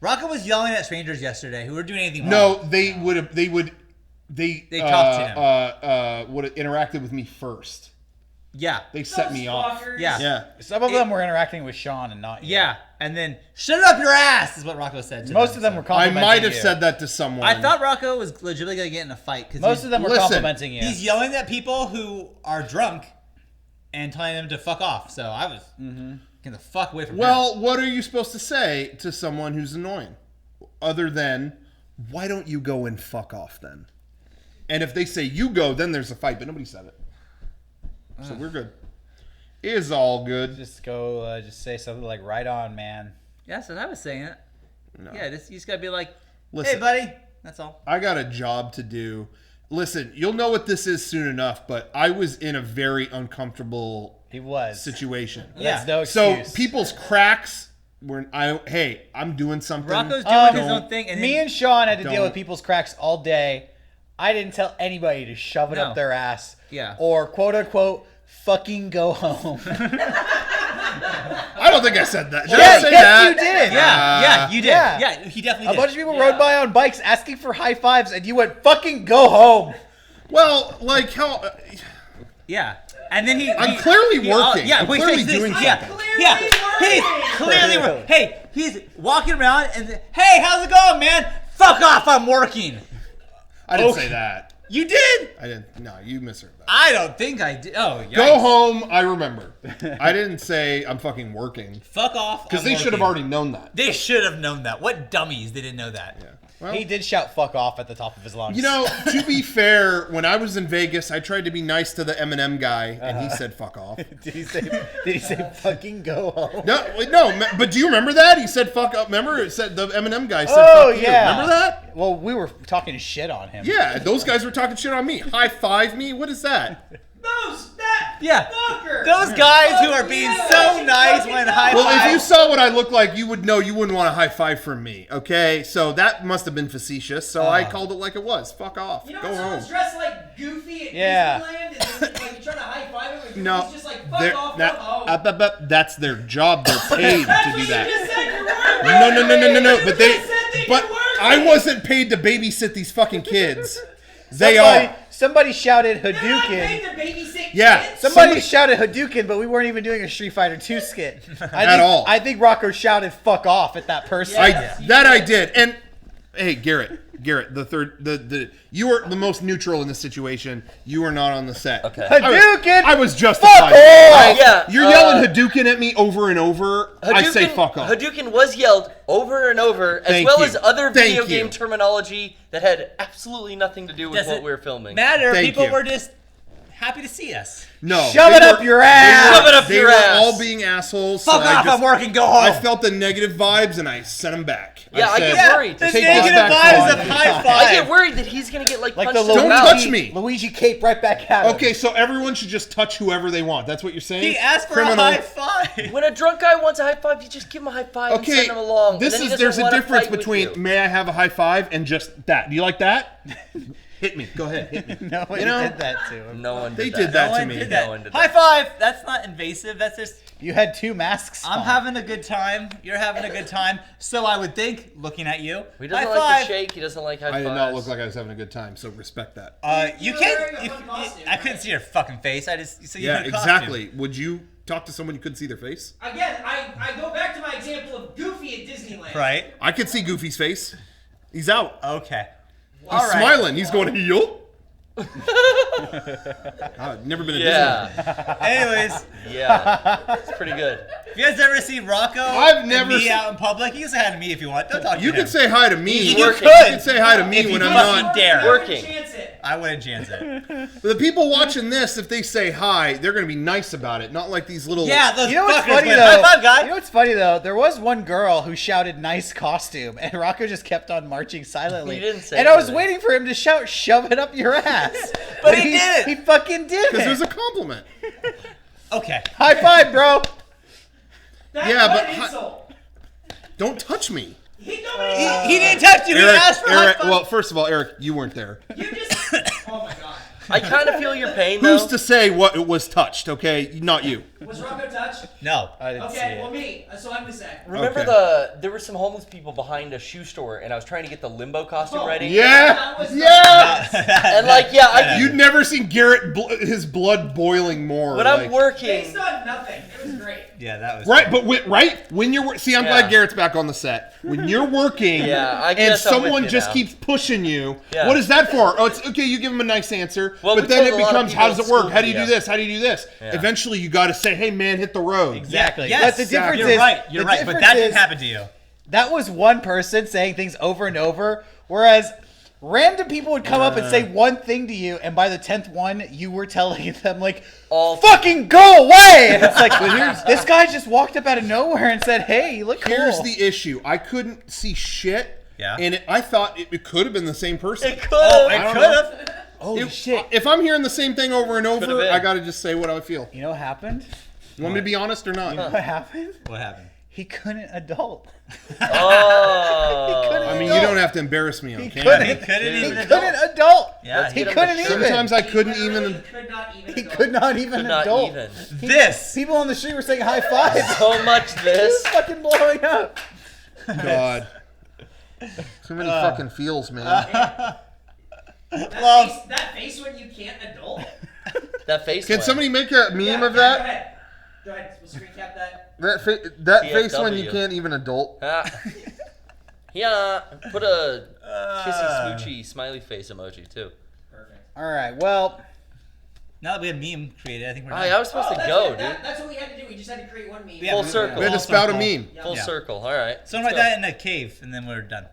Rocco was yelling at strangers yesterday who were doing anything wrong. No, they talked to him. Would have interacted with me first. Yeah. They set me off. Yeah. Some of them were interacting with Shawn and not you. Yeah. And then, shut up your ass is what Rocco said to Most of them were complimenting you. I might have said that to someone. I thought Rocco was legitimately going to get in a fight. Most of them were complimenting you. He's yelling at people who are drunk and telling them to fuck off. So I was getting the fuck away from him. Well, what are you supposed to say to someone who's annoying? Other than, why don't you go and fuck off then? And if they say you go, then there's a fight. But nobody said it. So we're good. Is all good. Just go, just say something like, right on, man. Yeah, so I was saying it. No. Yeah, you just got to be like, Listen, hey, buddy. That's all. I got a job to do. Listen, you'll know what this is soon enough, but I was in a very uncomfortable situation. Yeah. No excuse. So people's cracks were, hey, I'm doing something. Rocco's doing his own thing. And me and Shawn had to deal with people's cracks all day. I didn't tell anybody to shove it up their ass. Yeah. Or quote unquote, fucking go home. I don't think I said that. Did I say yes, that? you did. Yeah, you did. Yeah. Yeah, he definitely did. A bunch of people rode by on bikes asking for high fives, and you went, fucking go home. Well, like how... yeah. And then I'm clearly working. Yeah, I'm clearly doing something. He's clearly working. Hey, he's walking around and, hey, how's it going, man? Fuck off, I'm working. I didn't say that. You did? I didn't. No, you misheard that. I don't think I did. Oh, yeah. Go home. I remember. I didn't say I'm fucking working. Fuck off. Because they should have already known that. They should have known that. What dummies? They didn't know that. Yeah. Well, He did shout fuck off at the top of his lungs. you know, to be fair, when I was in Vegas, I tried to be nice to the M&M guy, and he said fuck off. Did he say fucking go home? No, but do you remember that? He said fuck up. Remember? It said the M&M guy said Oh, fuck yeah. you. Remember that? Well, we were talking shit on him. Yeah, those guys were talking shit on me. High five me? What is that? Those guys who are being so nice when high Well, five. if you saw what I looked like, you would know you wouldn't want a high five from me, okay? So that must have been facetious, so I called it like it was. Fuck off. You know Go when home. someone's dressed like Goofy at Disneyland and then, like, you're trying to high five him and No, he's just like, fuck off, go home. that's their job. They're paid That's to what do you that. just said you were. No. But You just said that you were. I wasn't paid to babysit these fucking kids. Somebody shouted You're not paid Hadouken. to babysit Yeah. kids? Somebody shouted Hadouken, but we weren't even doing a Street Fighter 2 skit. all. I think Rocco shouted fuck off at that person. I did. And hey, Garrett, you were the most neutral in this situation. You were not on the set. Okay. Hadouken! I was justified. Fuck off! Yeah, You're yelling Hadouken at me over and over. I say fuck off. Hadouken was yelled over and over, as Thank well you. as other Thank video you. game terminology that had absolutely nothing to do with Does what it we were filming. matter. Thank People you. were just happy to see us. No. Shove they it up were- your ass! Shove it up They your were ass! all being assholes. Fuck so I off, just- I'm working, go home. I felt the negative vibes and I sent them back. Yeah, I said, get worried. The Take negative this back vibes on. of high I five. get worried that he's gonna get like Like punched the in the Don't mouth. touch me. Luigi cape right back at him. Okay, so everyone should just touch whoever they want. That's what you're saying? He asked for Criminal. a high five. When a drunk guy wants a high five, you just give him a high five and Okay, send him along. this and then he is doesn't there's a wanna difference fight with between you. may I have a high five and just that. Do you like that? Hit me. Go ahead. Hit me. No one You know, did that to him. No one They did did that. that No to one me. did No that. one did High that. five. That's not invasive. That's just You had two masks I'm on. having a good time. You're having a good time. So I would think, looking at you. He doesn't high like five. the shake. He doesn't like high I fives. did not look like I was having a good time, so respect that. You You were can't. wearing a fun costume, I couldn't right? see your fucking face. I just so you Yeah, had a costume. exactly. Would you talk to someone you couldn't see their face? Again, I go back to my example of Goofy at Disneyland. Right. I could see Goofy's face. He's out. Okay. He's smiling. He's going, yo. Never been a Yeah. Anyways, Yeah. It's pretty good. if you guys ever see Rocco I've never and me seen- out in public, you can say hi to me if you want. Don't talk to You him. can say hi to me. He's You working. can say hi to me If when you I'm fucking not. dare. Working. Chance it. I wouldn't chance it. The people watching this, if they say hi, they're going to be nice about it. Not like these little. Yeah, those You know what's fuckers funny went, though? High five, guy. You know what's funny though? There was one girl who shouted "nice costume," and Rocco just kept on marching silently. He didn't say and I was anything. waiting for him to shout "shove it up your ass," But he didn't. He fucking did Because it it. was a compliment. Okay. High five, bro. That's Yeah, what but an insult. Don't touch me. He He didn't touch you. He asked for a high Eric, five. well, first of all, Eric, you weren't there. You just. Oh my god. I kind of feel your pain, though. Who's to say what it was touched, okay? Not you. Was Rocco touched? No. I didn't see Okay, it. well me. So I'm the second. Remember Okay. there were some homeless people behind a shoe store, and I was trying to get the limbo costume ready. Yeah, That was yeah. And like, yeah, I You'd never seen Garrett his blood boiling more. when like- I'm working. Based on nothing. It was great. Yeah, that was Right, but when you're see, I'm Yeah. glad Garrett's back on the set. When you're working, Yeah, I and guess I'm with someone you just now. keeps pushing you, Yeah. what is that for? Oh, it's okay. You give them a nice answer, Well, but we then told it a lot of becomes, people how does at it work? school, How do you yeah. do this? How do you do this? Yeah. Eventually, you got to say, "Hey, man, hit the road." Exactly. Yes. But the difference You're is, right. You're the right. But difference that didn't is happen to you. That was one person saying things over and over, whereas random people would come up and say one thing to you, and by the 10th one, you were telling them, like, All- fucking go away! And it's like, this guy just walked up out of nowhere and said, hey, you look cool. Here's the issue: I couldn't see shit, Yeah. and I thought it could have been the same person. It could. Oh, I it don't could know. have. Holy shit. If I'm hearing the same thing over and Could've over, been. I got to just say what I feel. You know what happened? You want me to be honest or not? You know what happened? What happened? He couldn't adult. Oh. I mean, you don't have to embarrass me on He camera. He couldn't He even couldn't adult. Yeah, Let's He get him couldn't the even. shirt. Sometimes I couldn't Literally even. could not even. He adult. could not even Could not adult. even. This. People on the street were saying high five. So much He was this. fucking blowing up. God. Too many fucking feels, man. That face when you can't adult. That face. Can went. somebody make a meme Yeah, of Go that? ahead. Go ahead. We'll screen cap that. That face when you TFW. can't even adult. Ah. Yeah. Put a kissy smoochy smiley face emoji too. Perfect. All right, well, Now that we have meme created, I think we're Oh, done. yeah, I was supposed to that's go, it. dude. That's what we had to do. We just had to create one meme. Yeah, Full we- circle. We had to Full spout a circle. meme. Yeah. Full Yeah. circle. All right. Something Let's like go. that in a cave, and then we're done.